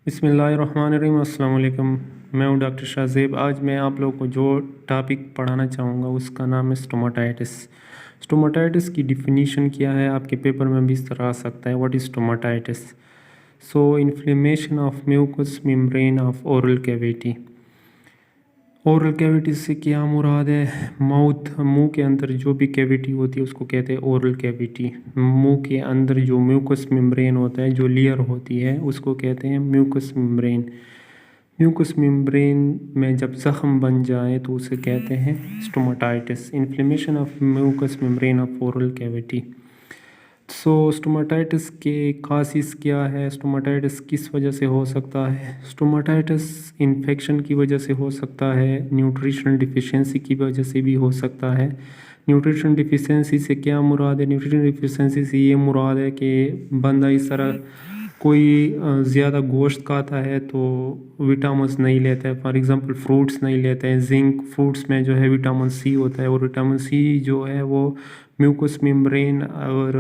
बिस्मिल्लाहिर्रहमानिर्रहीम। अस्सलाम वालेकुम। मैं हूं डॉक्टर शाहज़ेब। आज मैं आप लोगों को जो टॉपिक पढ़ाना चाहूँगा उसका नाम है स्टोमाटाइटिस। स्टोमाटाइटिस की डिफिनीशन क्या है, आपके पेपर में भी इस तरह आ सकता है। What is stomatitis? So inflammation of mucous membrane of oral cavity. Oral cavity से क्या मुराद है? मुंह के अंदर जो भी कैविटी होती है उसको कहते हैं ओरल कैविटी। मुंह के अंदर जो म्यूकस मेम्ब्रेन होता है, जो लेयर होती है, उसको कहते हैं म्यूकस मेम्ब्रेन। म्यूकस मेम्ब्रेन में जब ज़ख़म बन जाए तो उसे कहते हैं stomatitis. Inflammation of mucous membrane of oral cavity. So stomatitis के कासिस क्या है? स्टोमाटाइटिस किस वजह से हो सकता है? स्टोमाटाइटिस इन्फेक्शन की वजह से हो सकता है, न्यूट्रिशनल डिफिशिएंसी की वजह से भी हो सकता है। न्यूट्रिशन डिफिशिएंसी से क्या मुराद है? न्यूट्रिशन डिफिशिएंसी से ये मुराद है कि बंदा इस तरह कोई ज़्यादा गोश्त खाता है तो विटामिन्स नहीं लेता है। फॉर एग्ज़ाम्पल फ्रूट्स नहीं लेते हैं। जिंक फ्रूट्स में जो है विटामिन सी होता है, और विटामिन सी जो है वो म्यूकस मेम्ब्रेन और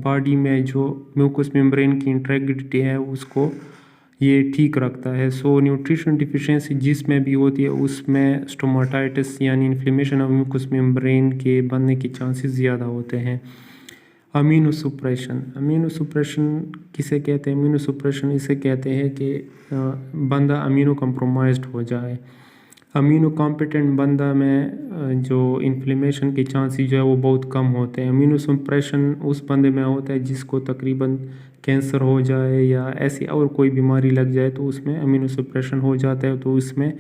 बॉडी में जो म्यूकस मेम्ब्रेन की इंटेग्रिटी है उसको ये ठीक रखता है। सो न्यूट्रिशन डिफिशिएंसी जिसमें भी होती है उसमें स्टोमाटाइटिस यानी इन्फ्लेमेशन ऑफ म्यूकस मेम्ब्रेन के बनने के चांसेस ज़्यादा होते हैं। अमीनो सुप्रेशन किसे कहते हैं? अमीनो सुप्रेशन इसे कहते हैं कि बंदा अमीनो कम्प्रोमाइज्ड हो जाए। अमीनो कॉम्पिटेंट बंदा में जो इन्फ्लेमेशन के चांसेस जो है वो बहुत कम होते हैं। अमीनो सुप्रेशन उस बंदे में होता है जिसको तकरीबन कैंसर हो जाए या ऐसी और कोई बीमारी लग जाए तो उसमें अमीनो सुप्रेशन हो जाता है, तो उसमें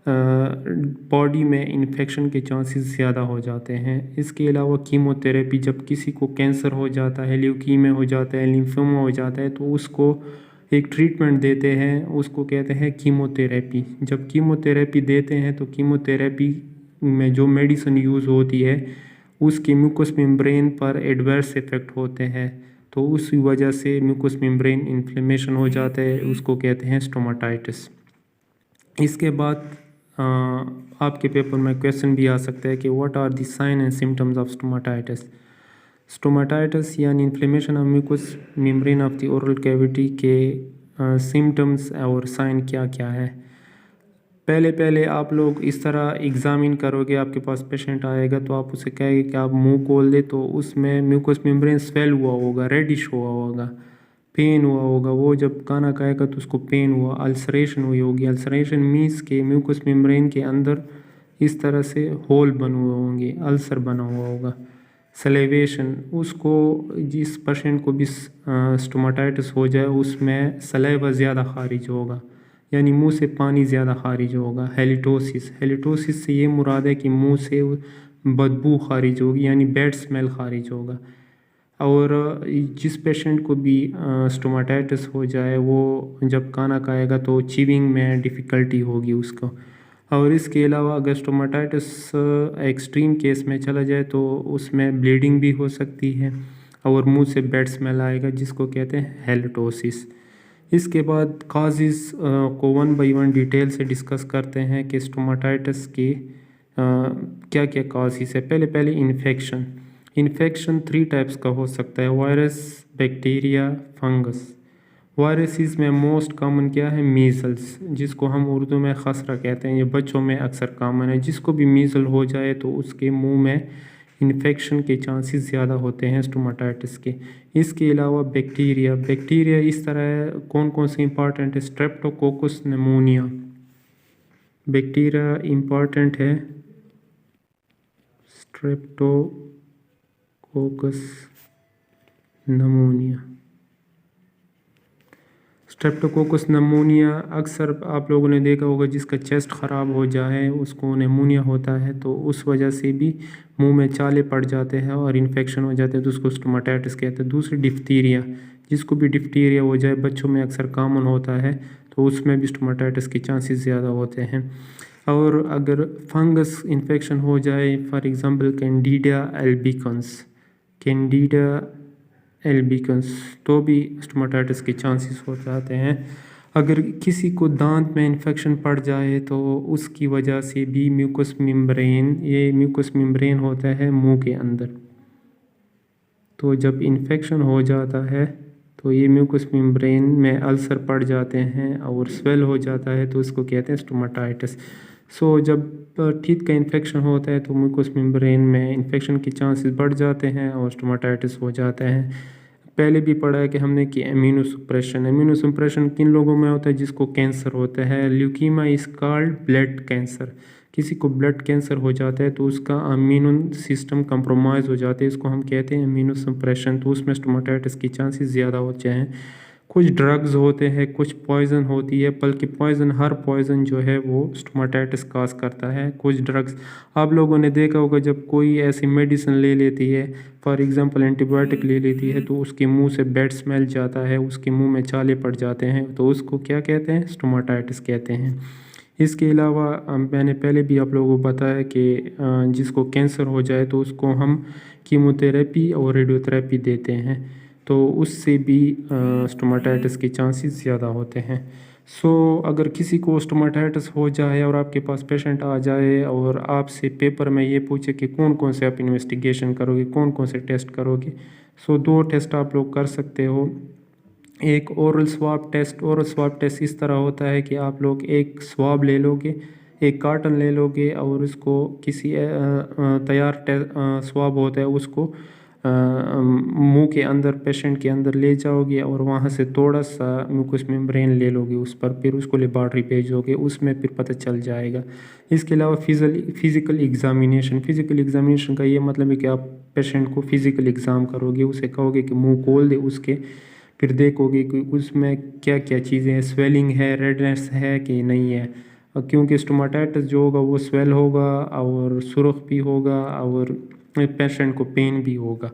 बॉडी में इन्फेक्शन के चांसेस ज़्यादा हो जाते हैं। इसके अलावा कीमोथेरेपी, जब किसी को कैंसर हो जाता है, ल्यूकीमिया हो जाता है, लिम्फोमा हो जाता है, तो उसको एक ट्रीटमेंट देते हैं, उसको कहते हैं कीमोथेरेपी। जब कीमोथेरेपी देते हैं तो कीमोथेरेपी में जो मेडिसिन यूज़ होती है उसके म्यूकस मेम्ब्रेन पर एडवर्स इफ़ेक्ट होते हैं, तो उस वजह से म्यूकस मेम्ब्रेन इन्फ्लेमेशन हो जाता है, उसको कहते हैं स्टोमाटाइटिस। इसके बाद आपके पेपर में क्वेश्चन भी आ सकता है कि what are the sign and symptoms of stomatitis. Stomatitis यानी inflammation of mucous membrane of the oral cavity के सिम्टम्स और साइन क्या क्या है। पहले आप लोग इस तरह एग्ज़ामिन करोगे, आपके पास पेशेंट आएगा तो आप उसे कहेंगे कि आप मुंह खोल दे, तो उसमें म्यूकस मेम्ब्रेन स्वेल हुआ होगा, रेडिश हुआ होगा, पेन हुआ होगा। वो जब खाना खाएगा तो उसको पेन हुआ, अल्सरेशन हुई होगी। अल्सरेशन मीन्स के म्यूकस मेम्ब्रेन के अंदर इस तरह से होल बने हुए होंगे, अल्सर बना हुआ होगा। सलेवेशन, उसको जिस पेशेंट को भी स्टोमाटाइटिस हो जाए उसमें सलेवा ज़्यादा खारिज होगा, यानी मुंह से पानी ज़्यादा खारिज होगा। हेलिटोसिस से ये मुराद है कि मुंह से बदबू खारिज होगी, यानी बैड स्मेल खारिज होगा। और जिस पेशेंट को भी स्टोमाटाइटिस हो जाए वो जब खाना खाएगा तो चीविंग में डिफ़िकल्टी होगी उसको। और इसके अलावा अगर स्टोमाटाइटिस एक्सट्रीम केस में चला जाए तो उसमें ब्लीडिंग भी हो सकती है और मुंह से बैड स्मेल आएगा, जिसको कहते हैं हेलिटोसिस। इसके बाद काजेज़ को वन बाई वन डिटेल से डिस्कस करते हैं कि स्टोमाटाइटिस के क्या क्या काजेज़ है। पहले इन्फेक्शन 3 टाइप्स का हो सकता है: वायरस, बैक्टीरिया, फंगस। वायरसेस में मोस्ट कॉमन क्या है? मीज़ल्स, जिसको हम उर्दू में खसरा कहते हैं। ये बच्चों में अक्सर कॉमन है। जिसको भी मीज़ल हो जाए तो उसके मुंह में इन्फेक्शन के चांसेस ज़्यादा होते हैं स्टोमाटाइटिस के। इसके अलावा बैक्टीरिया इस तरह कौन कौन से इंपॉर्टेंट है? स्ट्रेप्टोकोकस निमोनिया बैक्टीरिया इंपॉर्टेंट है। स्ट्रेप्टोकोकस नमोनिया अक्सर आप लोगों ने देखा होगा, जिसका चेस्ट ख़राब हो जाए उसको निमोनिया होता है, तो उस वजह से भी मुंह में चाले पड़ जाते हैं और इन्फेक्शन हो जाते हैं, तो उसको स्टोमाटाइटिस कहते हैं। दूसरी डिफ्थीरिया, जिसको भी डिफ्थीरिया हो जाए, बच्चों में अक्सर कॉमन होता है, तो उसमें भी स्टोमाटाइटिस के चांसेस ज़्यादा होते हैं। और अगर फंगस इन्फेक्शन हो जाए, फॉर एग्ज़ाम्पल कैंडिडा एल्बिकन्स, तो भी स्टोमाटाइटिस के चांसेस हो जाते हैं। अगर किसी को दांत में इन्फेक्शन पड़ जाए तो उसकी वजह से भी म्यूकस मेम्ब्रेन होता है मुंह के अंदर, तो जब इन्फेक्शन हो जाता है तो ये म्यूकस मेम्ब्रेन में अल्सर पड़ जाते हैं और स्वेल हो जाता है, तो उसको कहते हैं स्टोमाटाइटिस। सो जब टीथ का इन्फेक्शन होता है तो म्यूकस मेम्ब्रेन में इन्फेक्शन के चांसेस बढ़ जाते हैं और स्टोमाटाइटिस हो जाता है। पहले भी पढ़ा है कि हमने कि इम्यूनो सप्रेशन किन लोगों में होता है? जिसको कैंसर होता है। ल्यूकीमा इज कॉल्ड ब्लड कैंसर। किसी को ब्लड कैंसर हो जाता है तो उसका इम्यून सिस्टम कंप्रोमाइज़ हो जाता है, इसको हम कहते हैं इम्यूनो सप्रेशन। तो उसमें स्टोमाटाइटिस के चांसेस ज़्यादा होते हैं। कुछ ड्रग्स होते हैं, कुछ पॉइज़न होती है, बल्कि हर पॉइज़न जो है वो स्टोमाटाइटिस काज करता है। कुछ ड्रग्स आप लोगों ने देखा होगा, जब कोई ऐसी मेडिसिन ले लेती है, फॉर एग्ज़ाम्पल एंटीबायोटिक ले लेती है, तो उसके मुंह से बैड स्मेल जाता है, उसके मुंह में छाले पड़ जाते हैं, तो उसको क्या कहते हैं? स्टोमाटाइटिस कहते हैं। इसके अलावा मैंने पहले भी आप लोगों को बताया कि जिसको कैंसर हो जाए तो उसको हम कीमोथेरेपी और रेडियोथेरेपी देते हैं, तो उससे भी स्टोमाटाइटिस के चांसेस ज़्यादा होते हैं। सो अगर किसी को स्टोमाटाइटिस हो जाए और आपके पास पेशेंट आ जाए और आपसे पेपर में ये पूछे कि कौन कौन से आप इन्वेस्टिगेशन करोगे, कौन कौन से टेस्ट करोगे, सो 2 टेस्ट आप लोग कर सकते हो। एक ओरल स्वाब टेस्ट इस तरह होता है कि आप लोग एक स्वाब ले लोगे, एक कार्टन ले लोगे और उसको किसी तैयार स्वाब होता है उसको मुंह के अंदर, पेशेंट के अंदर ले जाओगे और वहाँ से थोड़ा सा म्यूकस मेम्ब्रेन ले लोगे उस पर, फिर उसको लेबॉर्ट्री भेजोगे, उसमें फिर पता चल जाएगा। इसके अलावा फिज़िकल एग्ज़ामिनेशन का ये मतलब है कि आप पेशेंट को फिज़िकल एग्ज़ाम करोगे, उसे कहोगे कि मुंह खोल दे उसके, फिर देखोगे कि उसमें क्या क्या चीज़ें हैं, स्वेलिंग है, रेडनेस है कि नहीं है। क्योंकि स्टोमाटाइटिस जो होगा वो स्वेल होगा और सुर्ख भी होगा और पेशेंट को पेन भी होगा।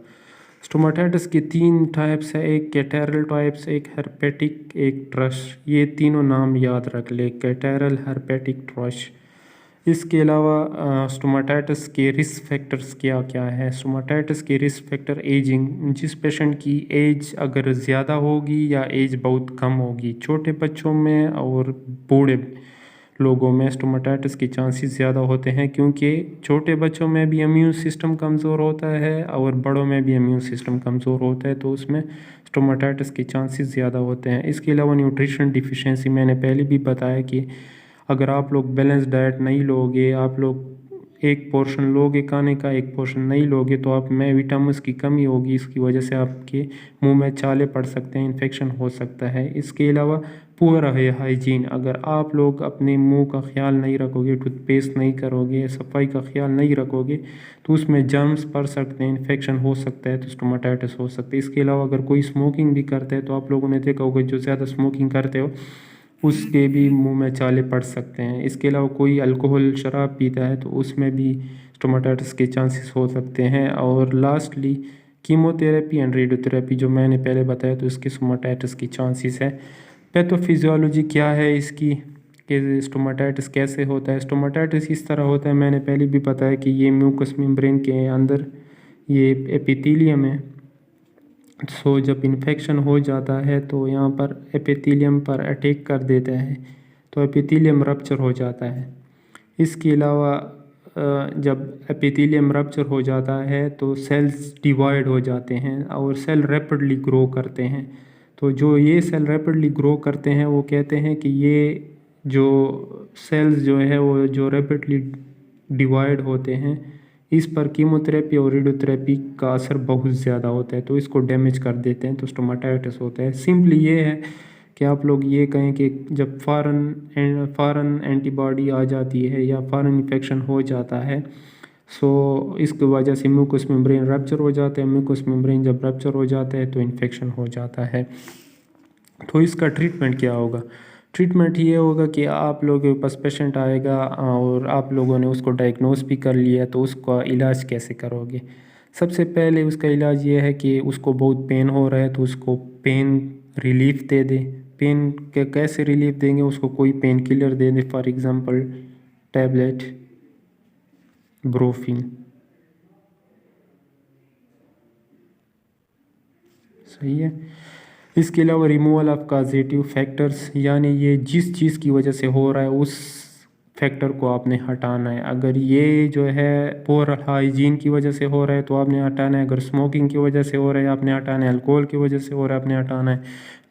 स्टोमाटाइटिस के 3 टाइप्स है, एक कैटेरल टाइप्स, एक हर्पेटिक, एक ट्रश। ये तीनों नाम याद रख ले, कैटेरल, हर्पेटिक, ट्रश। इसके अलावा स्टोमाटाइटिस के रिस्क फैक्टर्स क्या क्या है? स्टोमाटाइटिस के रिस्क फैक्टर एजिंग, जिस पेशेंट की एज अगर ज़्यादा होगी या एज बहुत कम होगी, छोटे बच्चों में और बूढ़े लोगों में स्टोमाटाइटिस के चांसेस ज़्यादा होते हैं, क्योंकि छोटे बच्चों में भी इम्यून सिस्टम कमज़ोर होता है और बड़ों में भी इम्यून सिस्टम कमज़ोर होता है, तो उसमें स्टोमाटाइटिस के चांसेस ज़्यादा होते हैं। इसके अलावा न्यूट्रिशन डिफिशिएंसी, मैंने पहले भी बताया कि अगर आप लोग बैलेंस डाइट नहीं लोगे, आप लोग एक पोर्शन लोगे खाने का, एक पोर्शन नहीं लोगे, तो आप में विटामिन्स की कमी होगी, इसकी वजह से आपके मुंह में छाले पड़ सकते हैं, इन्फेक्शन हो सकता है। इसके अलावा पुअर हाइजीन, अगर आप लोग अपने मुंह का ख्याल नहीं रखोगे, टूथपेस्ट नहीं करोगे, सफाई का ख्याल नहीं रखोगे, तो उसमें जर्म्स पड़ सकते हैं, इन्फेक्शन हो सकता है, तो स्टोमाटाइटिस हो सकता है। इसके अलावा अगर कोई स्मोकिंग भी करता है, तो आप लोगों ने देखा होगा जो ज़्यादा स्मोकिंग करते हो उसके भी मुंह में छाले पड़ सकते हैं। इसके अलावा कोई अल्कोहल, शराब पीता है तो उसमें भी स्टोमाटाइटिस के चांसेस हो सकते हैं। और लास्टली कीमोथेरेपी एंड रेडियोथेरेपी जो मैंने पहले बताया, तो इसके स्टोमाटाइटिस की चांसेस है। पैथोफिजियोलॉजी क्या है इसकी, कि स्टोमाटाइटिस कैसे होता है? स्टोमाटाइटिस इस तरह होता है, मैंने पहले भी बताया कि ये म्यूकस मेम्ब्रेन के अंदर ये एपिथेलियम है। सो जब इन्फेक्शन हो जाता है तो यहाँ पर एपिथेलियम पर अटैक कर देता है, तो एपिथेलियम रप्चर हो जाता है। इसके अलावा जब एपिथेलियम रप्चर हो जाता है तो सेल्स डिवाइड हो जाते हैं और सेल रैपिडली ग्रो करते हैं। तो जो ये सेल रैपिडली ग्रो करते हैं वो कहते हैं कि ये जो सेल्स जो है वो जो रैपिडली डिवाइड होते हैं, इस पर कीमोथेरेपी और रेडियोथेरेपी का असर बहुत ज़्यादा होता है, तो इसको डैमेज कर देते हैं, तो स्टोमाटाइटिस होता है। सिंपली ये है कि आप लोग ये कहें कि जब फॉरेन एंटीबॉडी आ जाती है या फॉरेन इन्फेक्शन हो जाता है, सो इसकी वजह से म्यूकस मेम्ब्रेन रप्चर हो जाता है। म्यूकस मेम्ब्रेन जब रप्चर हो जाता है तो इन्फेक्शन हो जाता है। तो इसका ट्रीटमेंट क्या होगा? ट्रीटमेंट ये होगा कि आप लोगों के पास पेशेंट आएगा और आप लोगों ने उसको डायग्नोस भी कर लिया, तो उसका इलाज कैसे करोगे? सबसे पहले उसका इलाज ये है कि उसको बहुत पेन हो रहा है तो उसको पेन रिलीफ दे दें। पेन के कैसे रिलीफ देंगे? उसको कोई पेन किलर दे दें, फॉर एग्ज़ाम्पल टैबलेट, ब्रोफिन। सही है। इसके अलावा रिमूवल ऑफ कॉजेटिव फैक्टर्स, यानी ये जिस चीज़ की वजह से हो रहा है उस फैक्टर को आपने हटाना है। अगर ये जो है पोर हाइजीन की वजह से हो रहा है तो आपने हटाना है, अगर स्मोकिंग की वजह से हो रहा है आपने हटाना है, अल्कोहल की वजह से हो रहा है आपने हटाना है,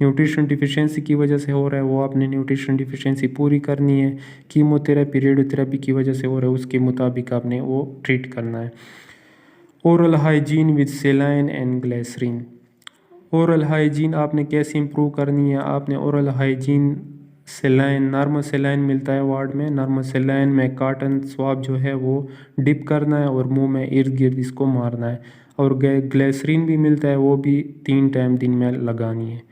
न्यूट्रिशन डिफिशिएंसी की वजह से हो रहा है वो आपने न्यूट्रिशन डिफिशिएंसी पूरी करनी है, कीमोथेरेपी रेडियोथेरेपी की वजह से हो रहा है उसके मुताबिक आपने वो ट्रीट करना है। Oral hygiene with saline and glycerine. Oral hygiene आपने कैसे इम्प्रूव करनी है, आपने oral hygiene saline, normal saline मिलता है वार्ड में, नॉर्मल सेलाइन में कॉटन स्वाब जो है वो डिप करना है और मुंह में इर्द गिर्द इसको मारना है, और ग्लिसरीन भी मिलता है वो भी 3 टाइम दिन में लगानी है।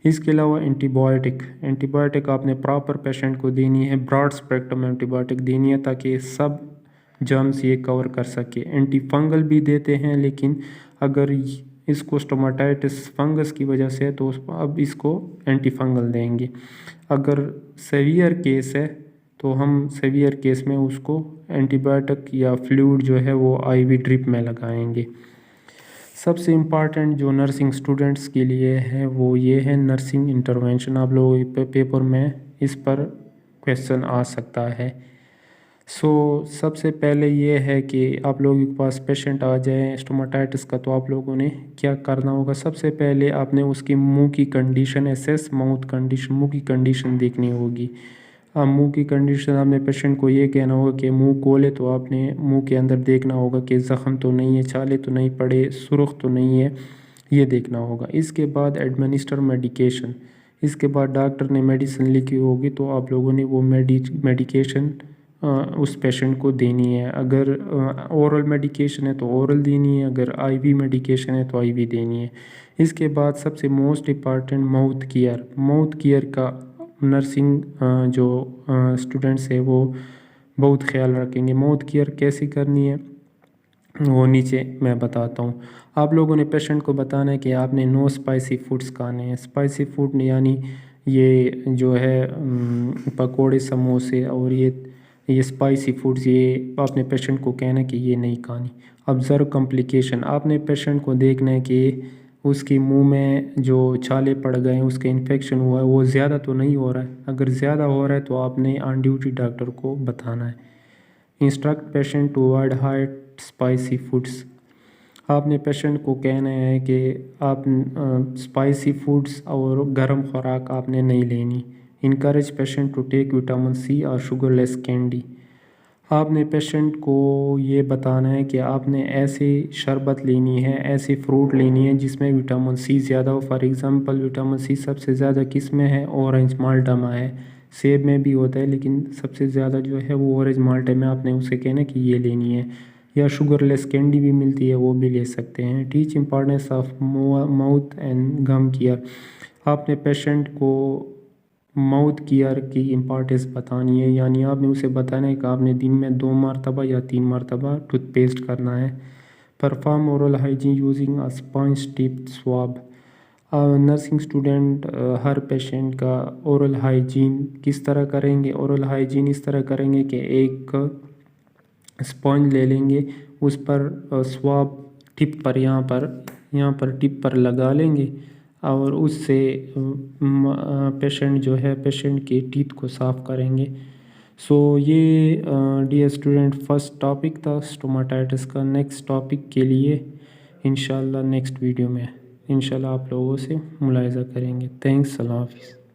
इसके अलावा एंटीबायोटिक आपने प्रॉपर पेशेंट को देनी है, ब्रॉड स्पेक्ट्रम एंटीबायोटिक देनी है ताकि सब जर्म्स ये कवर कर सके। एंटी फंगल भी देते हैं, लेकिन अगर इसको स्टोमाटाइटिस फंगस की वजह से तो अब इसको एंटी फंगल देंगे। अगर सेवियर केस है तो हम सेवियर केस में उसको एंटीबायोटिक या फ्लूइड जो है वो आईवी ड्रिप में लगाएंगे। सबसे इम्पॉर्टेंट जो नर्सिंग स्टूडेंट्स के लिए है वो ये है नर्सिंग इंटरवेंशन। आप लोगों के पेपर में इस पर क्वेश्चन आ सकता है। सबसे पहले ये है कि आप लोगों के पास पेशेंट आ जाए स्टोमाटाइटिस का तो आप लोगों ने क्या करना होगा। सबसे पहले आपने उसकी मुंह की कंडीशन एसेस, माउथ कंडीशन, मुंह की कंडीशन देखनी होगी। मुंह की कंडीशन आपने पेशेंट को ये कहना होगा कि मुंह खोले तो आपने मुंह के अंदर देखना होगा कि ज़ख़म तो नहीं है, छाले तो नहीं पड़े, सुर्ख तो नहीं है, ये देखना होगा। इसके बाद एडमिनिस्टर मेडिकेशन, इसके बाद डॉक्टर ने मेडिसिन लिखी होगी तो आप लोगों ने वो मेडिकेशन उस पेशेंट को देनी है। अगर ओरल मेडिकेशन है तो ओरल देनी है, अगर आईवी मेडिकेशन है तो आईवी देनी है। इसके बाद सबसे मोस्ट इम्पॉर्टेंट माउथ केयर का नर्सिंग जो स्टूडेंट्स है वो बहुत ख्याल रखेंगे। माउथ केयर कैसे करनी है वो नीचे मैं बताता हूँ। आप लोगों ने पेशेंट को बताना है कि आपने नो स्पाइसी फूड्स खाने हैं। स्पाइसी फूड यानी ये जो है पकोड़े, समोसे और ये स्पाइसी फूड्स, ये आपने पेशेंट को कहना है कि ये नहीं खानी। ऑब्ज़र्व कॉम्प्लिकेशन, आपने पेशेंट को देखना है कि उसके मुंह में जो छाले पड़ गए हैं, उसका इन्फेक्शन हुआ है, वो ज़्यादा तो नहीं हो रहा है। अगर ज़्यादा हो रहा है तो आपने ऑन ड्यूटी डॉक्टर को बताना है। Instruct patient to avoid high spicy foods, आपने पेशेंट को कहना है कि आप स्पाइसी फूड्स और गर्म खुराक आपने नहीं लेनी। Encourage patient to take vitamin C और शुगरलेस कैंडी, आपने पेशेंट को ये बताना है कि आपने ऐसी शरबत लेनी है, ऐसी फ्रूट लेनी है जिसमें विटामिन सी ज़्यादा हो। फॉर एग्ज़ाम्पल विटामिन सी सबसे ज़्यादा किस में है, ऑरेंज माल्टा में है, सेब में भी होता है लेकिन सबसे ज़्यादा जो है वो ऑरेंज माल्टे में। आपने उसे कहना है कि ये लेनी है, या शुगरलेस कैंडी भी मिलती है वो भी ले सकते हैं। Teach importance of mouth and gum care, आपने पेशेंट को माउथ केयर की इम्पॉर्टेंस बतानी है, यानी आपने उसे बताना है कि आपने दिन में 2 मरतबा या 3 मरतबा टूथपेस्ट करना है। Perform oral hygiene using a sponge tip swab, nursing student her patient का ओरल हाइजीन किस तरह करेंगे। ओरल हाइजीन इस तरह करेंगे कि एक स्पंज ले लेंगे, उस पर स्वाब टिप पर यहाँ पर टिप पर लगा लेंगे और उससे पेशेंट जो है पेशेंट के टीथ को साफ़ करेंगे। ये डियर स्टूडेंट फर्स्ट टॉपिक था स्टोमाटाइटिस का। नेक्स्ट टॉपिक के लिए इंशाल्लाह नेक्स्ट वीडियो में इंशाल्लाह आप लोगों से मुलाहिज़ा करेंगे। थैंक्स, अल्लाह हाफ़िज़।